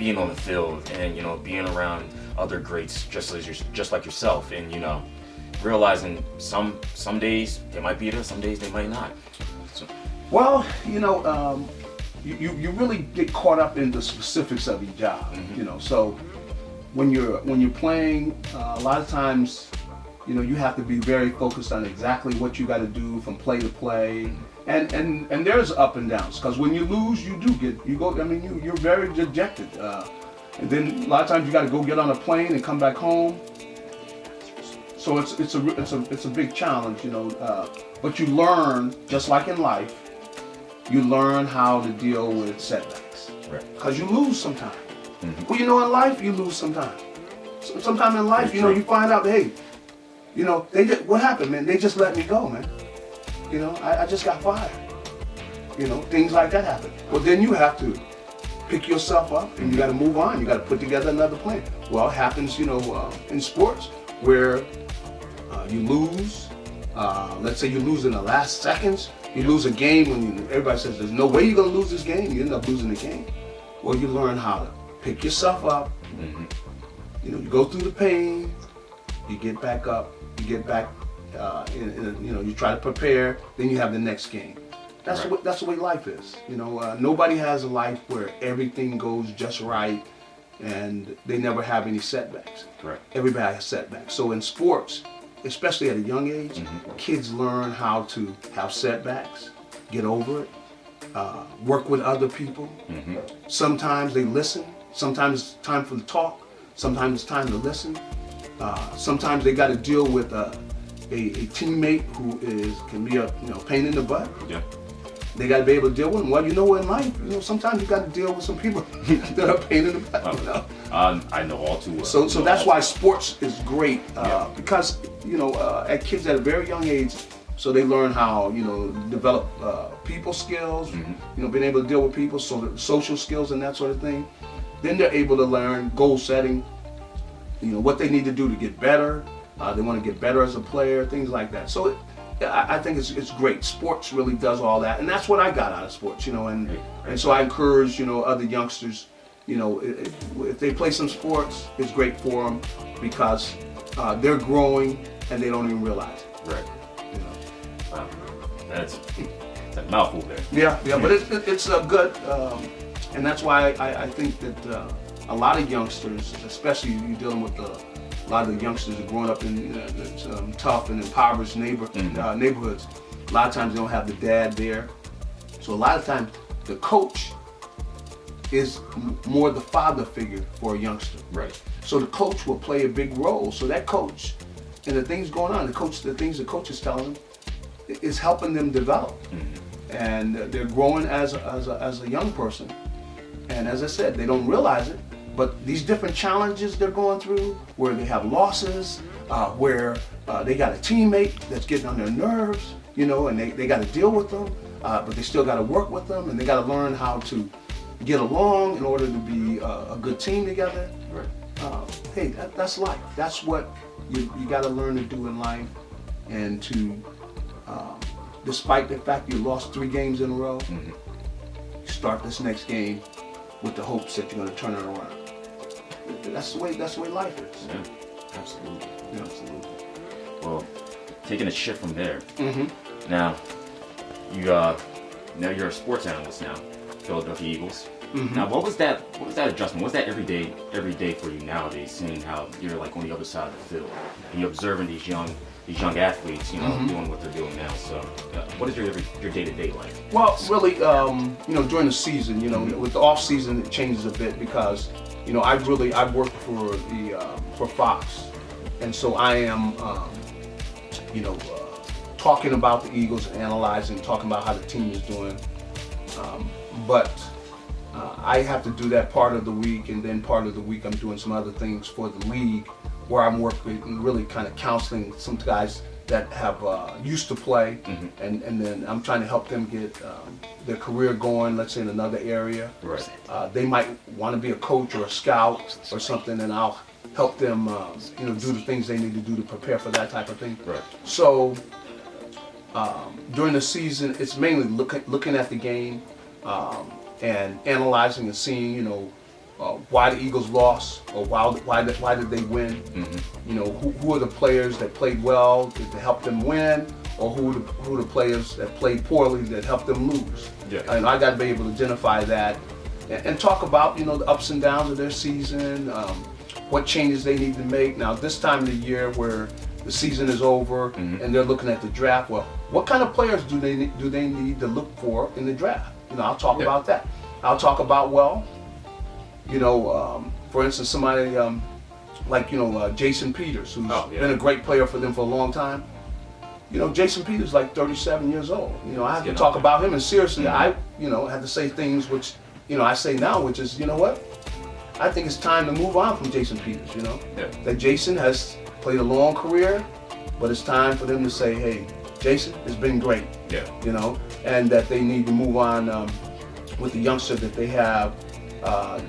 being on the field and being around other greats just like yourself, and realizing some days they might be there, some days they might not. So, Well, you really get caught up in the specifics of your job. So when you're playing, a lot of times, you have to be very focused on exactly what you got to do from play to play, and there's up and downs, because when you lose, you're very dejected, and then a lot of times you got to go get on a plane and come back home. So it's a big challenge, but you learn, just like in life, you learn how to deal with setbacks, right. because you lose sometimes. Well, in life you lose sometimes. Sometimes in life, you find out, hey, what happened, man? They just let me go, man. I just got fired. Things like that happen. Well, then you have to pick yourself up and you got to move on. You got to put together another plan. Well, it happens, in sports where you lose. Let's say you lose in the last seconds. You lose a game when everybody says there's no way you're going to lose this game. You end up losing the game. Well, you learn how to pick yourself up. You go through the pain. You get back up. You get back. You try to prepare. Then you have the next game. That's the way life is. Nobody has a life where everything goes just right, and they never have any setbacks. Correct. Everybody has setbacks. So in sports, especially at a young age, kids learn how to have setbacks, get over it, work with other people. Sometimes they listen. Sometimes it's time for the talk. Sometimes it's time to listen. Sometimes they got to deal with a teammate who can be a pain in the butt. Yeah. They got to be able to deal with them. Well, in life, sometimes you got to deal with some people that are a pain in the butt. I know all too well. So that's why sports is great, because at kids at a very young age, so they learn how develop people skills, being able to deal with people, so social skills and that sort of thing. Then they're able to learn goal setting, what they need to do to get better. They want to get better as a player, things like that. So I think it's great. Sports really does all that, and that's what I got out of sports, and so I encourage other youngsters, if they play some sports, it's great for them because they're growing and they don't even realize it. Right. Wow. That's a mouthful there. Yeah, but it's good, and that's why I think that a lot of youngsters, especially you're dealing with a lot of the youngsters are growing up in tough and impoverished neighborhoods. A lot of times they don't have the dad there. So a lot of times the coach is more the father figure for a youngster. Right. So the coach will play a big role. So that coach and the things going on, the things the coach is telling them is helping them develop. And they're growing as a young person. And as I said, they don't realize it. But these different challenges they're going through, where they have losses, where they got a teammate that's getting on their nerves, and they got to deal with them, but they still got to work with them, and they got to learn how to get along in order to be a good team together. Right. Hey, that's life. That's what you got to learn to do in life, and to, despite the fact you lost 3 games in a row, start this next game with the hopes that you're going to turn it around. That's the way life is. Yeah, absolutely. Yeah. Absolutely. Well, taking a shift from there. Mm-hmm. Now, you're a sports analyst now, Philadelphia Eagles. Mm-hmm. Now, what was that adjustment? What's that every day for you nowadays, seeing how you're like on the other side of the field and you're observing these young athletes, doing what they're doing now. So, what is your day-to-day like? Well, really, during the season, with the off season, it changes a bit because, I've worked for Fox, and so I am, talking about the Eagles, analyzing, talking about how the team is doing, but I have to do that part of the week, and then part of the week I'm doing some other things for the league, where I'm working and really kind of counseling some guys that have used to play, and then I'm trying to help them get their career going, let's say in another area. Right. They might want to be a coach or a scout or something, and I'll help them do the things they need to do to prepare for that type of thing. Right. So during the season, it's mainly looking at the game and analyzing and seeing, why the Eagles lost or why did they win. You know, who are the players that played well to help them win, or who are the players that played poorly that helped them lose. Yeah. And I got to be able to identify that and talk about, you know, the ups and downs of their season, what changes they need to make. Now, this time of the year where the season is over and they're looking at the draft, well, what kind of players do they need to look for in the draft? You know, I'll talk about that. I'll talk about, well, you know, for instance, somebody like, you know, Jason Peters, who's been a great player for them for a long time. You know, Jason Peters like 37 years old. You know, I have to talk about him, and seriously, I, you know, had to say things which, you know, I say now, which is, you know what? I think it's time to move on from Jason Peters, you know? That Jason has played a long career, but it's time for them to say, hey, Jason, it's been great. You know, and that they need to move on with the youngster that they have,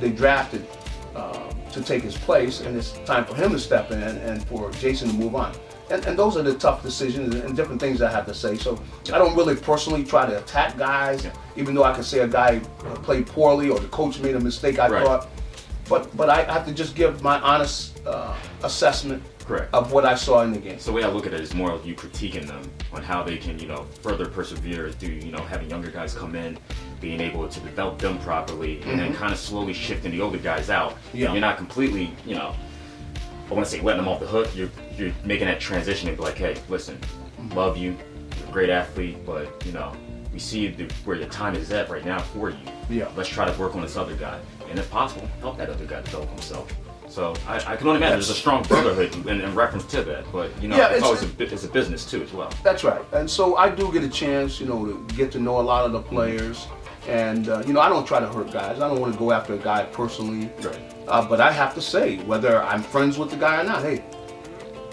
they drafted to take his place, and it's time for him to step in and for Jason to move on. And those are the tough decisions and different things I have to say. So I don't really personally try to attack guys, even though I can say a guy played poorly or the coach made a mistake, I thought. But I have to just give my honest assessment of what I saw in the game. So the way I look at it is more of you critiquing them on how they can, you know, further persevere through, you know, having younger guys come in, being able to develop them properly, and then kind of slowly shifting the older guys out. And you're not completely, you know, I want to say letting them off the hook. You're making that transition and be like, hey, listen, love you, you're a great athlete, but, you know, we see where your time is at right now for you. Let's try to work on this other guy, and if possible, help that other guy develop himself. So I can only imagine there's a strong brotherhood in reference to that, but, you know, it's always it's a business too as well. That's right. And so I do get a chance, you know, to get to know a lot of the players. And, you know, I don't try to hurt guys. I don't want to go after a guy personally. But I have to say, whether I'm friends with the guy or not, hey,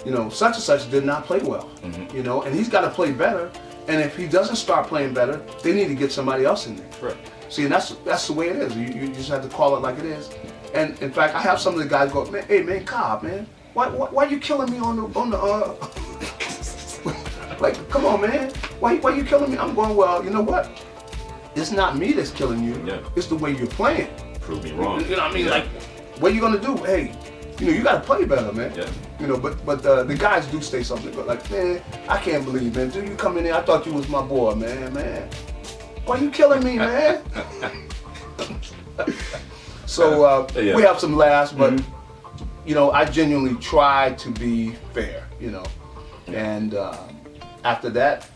you know, such and such did not play well. You know, and he's got to play better. And if he doesn't start playing better, they need to get somebody else in there. See, and that's the way it is. You just have to call it like it is. And in fact, I have some of the guys go, man, hey man, Cobb, man, why you killing me on the like, come on, man, why you killing me? I'm going, well, you know what? It's not me that's killing you. It's the way you're playing. Prove me wrong. You know what I mean? Like, what are you gonna do? Hey, you know, you gotta play better, man. You know, but the guys do say something, but like, man, I can't believe, man. Dude, you come in there, I thought you was my boy, man. Why you killing me, man? So we have some laughs, but you know, I genuinely try to be fair, you know. And after that,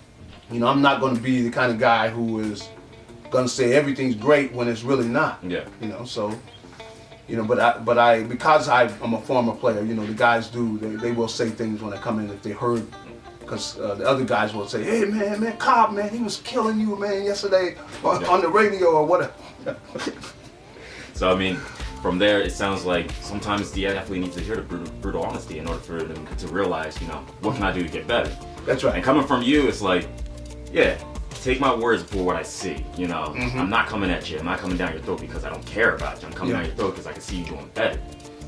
you know, I'm not going to be the kind of guy who is going to say everything's great when it's really not. You know, so you know, but I because I'm a former player, you know, the guys they will say things when they come in if they heard. Because the other guys will say, hey man, Cobb, man, he was killing you, man, yesterday on the radio or whatever. So I mean, from there, it sounds like sometimes the athlete needs to hear the brutal honesty in order for them to realize, you know, what can I do to get better? That's right. And coming from you, it's like, yeah, take my words for what I see. You know, I'm not coming at you. I'm not coming down your throat because I don't care about you. I'm coming down your throat because I can see you doing better.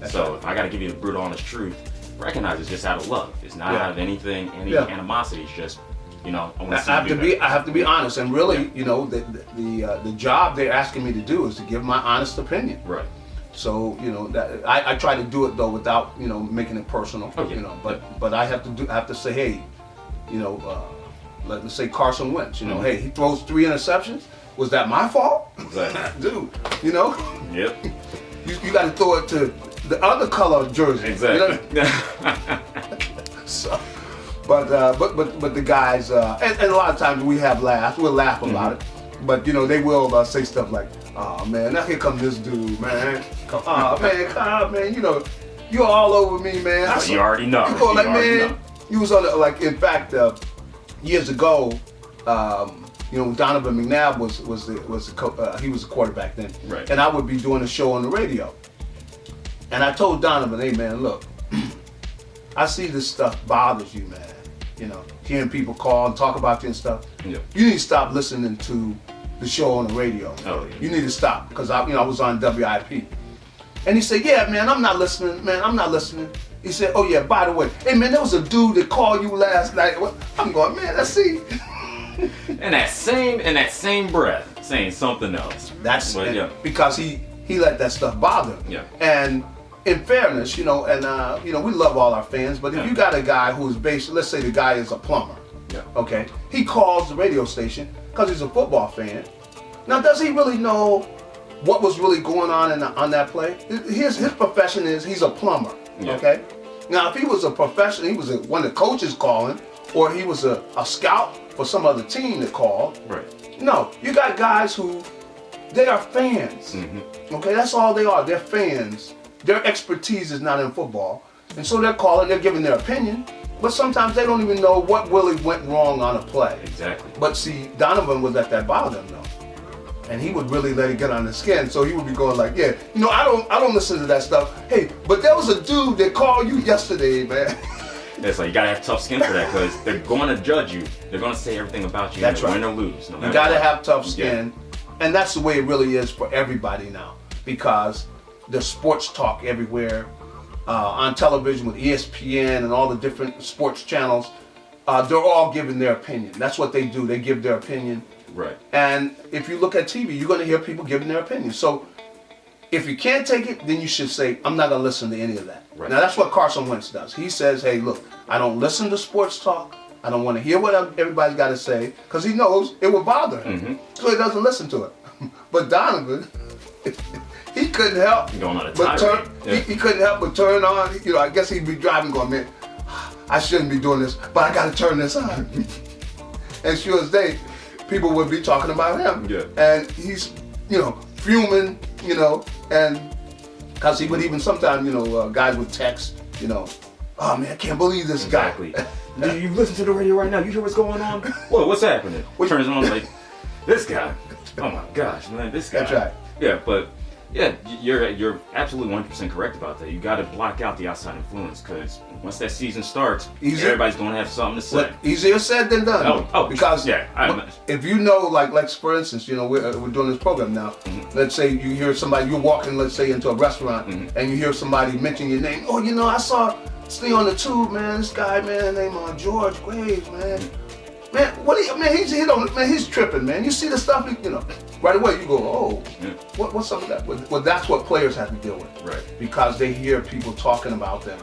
So if I got to give you the brutal, honest truth, recognize it's just out of love. It's not out of anything, any animosity. It's just, you know, I want to see you do better. I have to be honest, and really, you know, the job they're asking me to do is to give my honest opinion. So, you know, that I try to do it though without, you know, making it personal. You know, but I have to say, hey, you know, let's say Carson Wentz. You know, hey, he throws 3 interceptions. Was that my fault? Dude, you know. You got to throw it to the other color jersey. You know? So, but the guys, and a lot of times we have laughs. We'll laugh about it. But you know, they will say stuff like, "Oh man, now here come this dude, man. Come man, you know, you're all over me, man." You already know. You go like, man, you was on the, like. In fact, years ago, you know, Donovan McNabb he was a quarterback then, and I would be doing a show on the radio, and I told Donovan, "Hey man, look, I see this stuff bothers you, man. You know, hearing people call and talk about you and stuff. You need to stop listening to the show on the radio. You need to stop because I was on WIP." And he said, "Yeah, man, I'm not listening, man. I'm not listening." He said, "Oh yeah, by the way, hey man, there was a dude that called you last night." I'm going, man, let's see. In that same breath, saying something else. That's because he let that stuff bother him. Yeah. And in fairness, we love all our fans, but if Yeah. you got a guy who's let's say the guy is a plumber, Yeah. okay, he calls the radio station because he's a football fan. Now, does he really know what was really going on on that play? His profession is he's a plumber, Yeah. okay? Now, if he was a professional, he was one of the coaches calling, or he was a scout for some other team that called. Right. No, you got guys who, they are fans. Mm-hmm. Okay, that's all they are. They're fans. Their expertise is not in football. And so they're calling, they're giving their opinion, but sometimes they don't even know what really went wrong on a play. Exactly. But see, Donovan would let that bother him though. And he would really let it get on his skin. So he would be going like, yeah, I don't listen to that stuff. Hey, but there was a dude that called you yesterday, man. It's like you gotta have tough skin for that because they're going to judge you. They're going to say everything about you. That's right. Win or lose. No You matter gotta what. have tough skin. And that's the way it really is for everybody now. Because there's sports talk everywhere. On television with ESPN and all the different sports channels. They're all giving their opinion. That's what they do. They give their opinion. Right. And if you look at TV, you're going to hear people giving their opinion. So if you can't take it, then you should say, I'm not going to listen to any of that. Right. Now, that's what Carson Wentz does. He says, hey, look, I don't listen to sports talk. I don't want to hear what everybody's got to say because he knows it will bother him. Mm-hmm. So he doesn't listen to it. But Donovan, he couldn't help Going on a but tirade. Yeah. he couldn't help but turn on. I guess he'd be driving going, man, I shouldn't be doing this, but I got to turn this on. And sure as day, people would be talking about him. Yeah. And he's, fuming, and because he would even sometimes, guys would text, oh man, I can't believe this Exactly. guy. You listen to the radio right now. You hear what's going on? What's happening? Turns on like this guy. Oh my gosh, man, this guy. That's right. Yeah, but yeah, you're absolutely 100% correct about that. You got to block out the outside influence because once that season starts, everybody's going to have something to say. Well, easier said than done. Because yeah, if you know, like for instance, we're doing this program now. Mm-hmm. Let's say you hear somebody, you're walking, let's say, into a restaurant, mm-hmm. and you hear somebody mention your name. Oh, I saw Steve on the tube, man. This guy, man, named George Graves, man. Man, he's tripping, man. You see the stuff, right away you go, oh, yeah. What's up with that? Well, that's what players have to deal with, right? Because they hear people talking about them,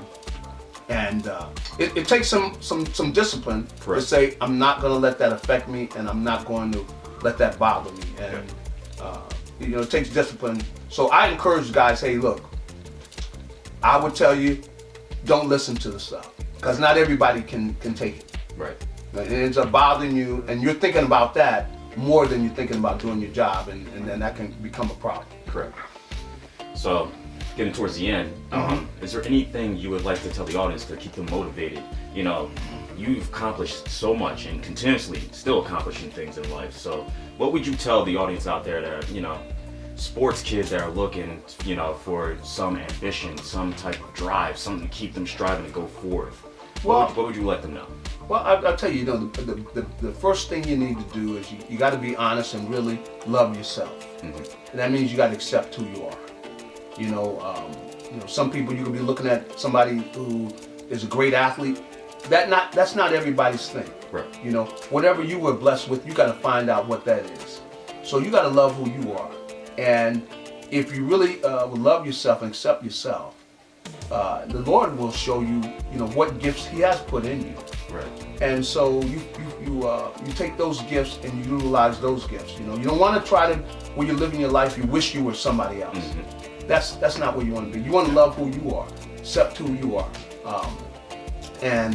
and it takes some discipline to say, I'm not going to let that affect me, and I'm not going to let that bother me, and it takes discipline. So I encourage guys, hey, look, I would tell you, don't listen to the stuff, because not everybody can take it. Right. It ends up bothering you, and you're thinking about that more than you're thinking about doing your job, and then that can become a problem. Correct. So, getting towards the end, is there anything you would like to tell the audience to keep them motivated? You've accomplished so much and continuously still accomplishing things in life. So, what would you tell the audience out there that sports kids that are looking, for some ambition, some type of drive, something to keep them striving to go forth? What would you let them know? Well, I'll tell you, the first thing you need to do is you got to be honest and really love yourself. Mm-hmm. And that means you got to accept who you are. Some people, you could be looking at somebody who is a great athlete. That's not everybody's thing. Right. Whatever you were blessed with, you got to find out what that is. So you got to love who you are. And if you really will love yourself and accept yourself, the Lord will show you, what gifts He has put in you. Right. And so you take those gifts and you utilize those gifts. You don't want to try to, when you're living your life, you wish you were somebody else. Mm-hmm. That's not where you want to be. You want to love who you are, accept who you are, and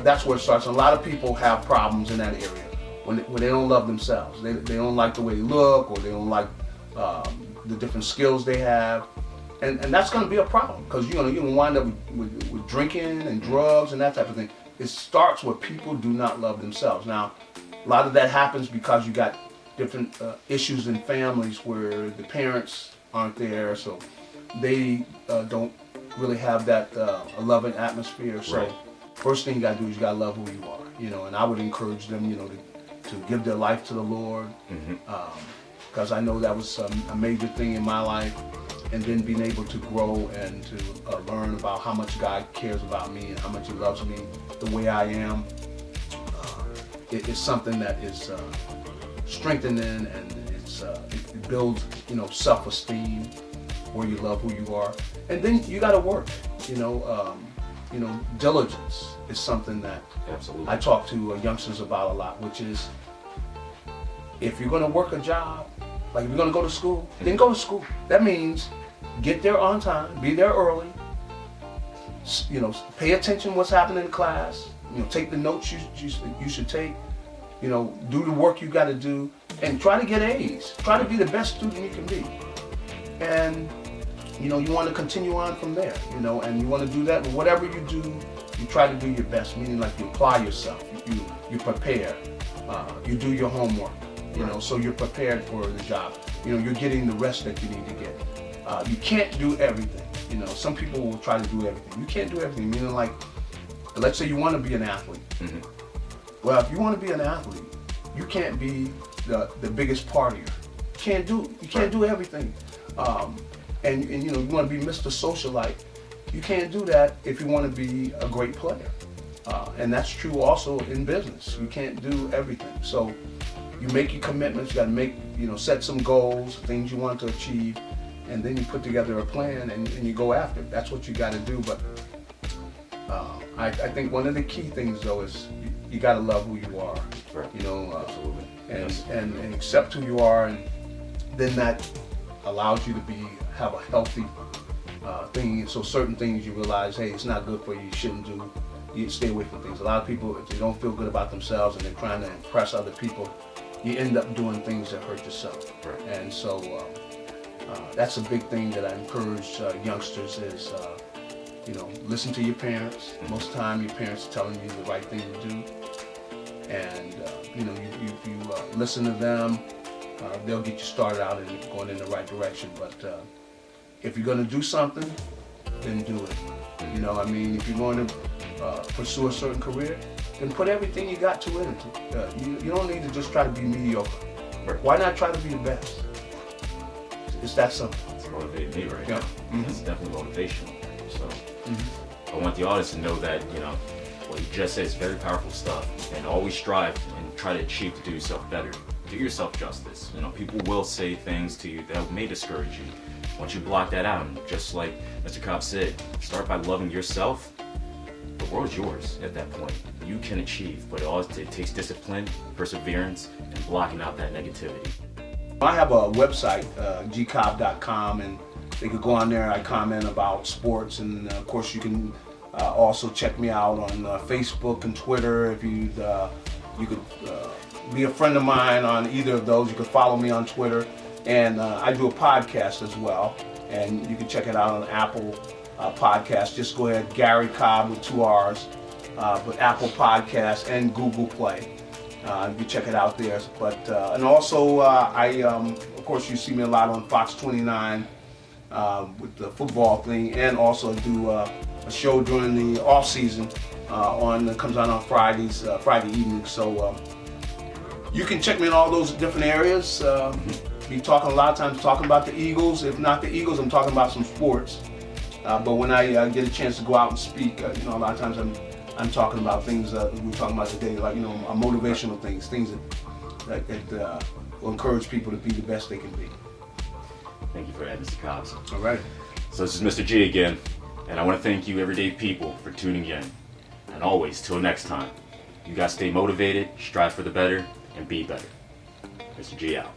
that's where it starts. And a lot of people have problems in that area when they don't love themselves. They don't like the way they look, or they don't like the different skills they have. And that's going to be a problem because you're going to wind up with drinking and drugs and that type of thing. It starts where people do not love themselves. Now, a lot of that happens because you got different issues in families where the parents aren't there, so they don't really have that a loving atmosphere. So, first thing you got to do is you got to love who you are, and I would encourage them, to give their life to the Lord, because I know that was a major thing in my life. And then being able to grow and to learn about how much God cares about me and how much He loves me the way I am. It is something that is strengthening, and it builds, self-esteem. where you love who you are, and then you got to work. Diligence is something that Absolutely. I talk to youngsters about a lot, which is if you're going to work a job, like if you're going to go to school, then go to school. That means get there on time, be there early, pay attention to what's happening in class, take the notes you should take, do the work you got to do, and try to get A's. Try to be the best student you can be. And you want to continue on from there, and you want to do that. But whatever you do, you try to do your best, meaning like you apply yourself, you prepare, you do your homework, so you're prepared for the job. You're getting the rest that you need to get. You can't do everything. Some people will try to do everything. You can't do everything, meaning like, let's say you want to be an athlete. Mm-hmm. Well, if you want to be an athlete, you can't be the biggest partier. You can't do everything. And you want to be Mr. Socialite. You can't do that if you want to be a great player. And that's true also in business. You can't do everything. So you make your commitments. You got to set some goals, things you want to achieve, and then you put together a plan and you go after it. That's what you got to do. But I think one of the key things though is you got to love who you are. Right. Absolutely. And accept who you are, and then that allows you to have a healthy thing. So certain things you realize, hey, it's not good for you. You shouldn't do. You stay away from things. A lot of people, if they don't feel good about themselves and they're trying to impress other people, you end up doing things that hurt yourself. Right. And so that's a big thing that I encourage youngsters is, listen to your parents. Most of the time, your parents are telling you the right thing to do. And, if you listen to them, they'll get you started out and going in the right direction. But if you're going to do something, then do it. If you're going to pursue a certain career, then put everything you got to it. You don't need to just try to be mediocre. Right. Why not try to be the best? It's that simple. It's motivated me right Yeah. now. Mm-hmm. It's definitely motivational. So I want the audience to know that, what you just said is very powerful stuff. And always strive and try to achieve to do yourself better. Do yourself justice. People will say things to you that may discourage you. Once you block that out, and just like Mr. Cobb said, start by loving yourself. The world's yours at that point. You can achieve, but it takes discipline, perseverance, and blocking out that negativity. I have a website, gcobb.com, and they could go on there. I comment about sports, and of course you can also check me out on Facebook and Twitter. If you could be a friend of mine on either of those. You can follow me on Twitter, and I do a podcast as well, and you can check it out on Apple Podcast. Just go ahead, Gary Cobb with 2 R's, but Apple Podcast and Google Play. You can check it out there. But and also of course you see me a lot on Fox 29 with the football thing, and also do a show during the off season that comes on Fridays, Friday evening. So you can check me in all those different areas. Be talking a lot of times about the Eagles. If not the Eagles, I'm talking about some sports. But when I get a chance to go out and speak, a lot of times I'm talking about things that we were talking about today, like motivational things that will encourage people to be the best they can be. Thank you for that, Mr. Cobbs. All right. So this is Mr. G again, and I want to thank you, everyday people, for tuning in. And always, till next time, you guys stay motivated, strive for the better, and be better. Mr. G out.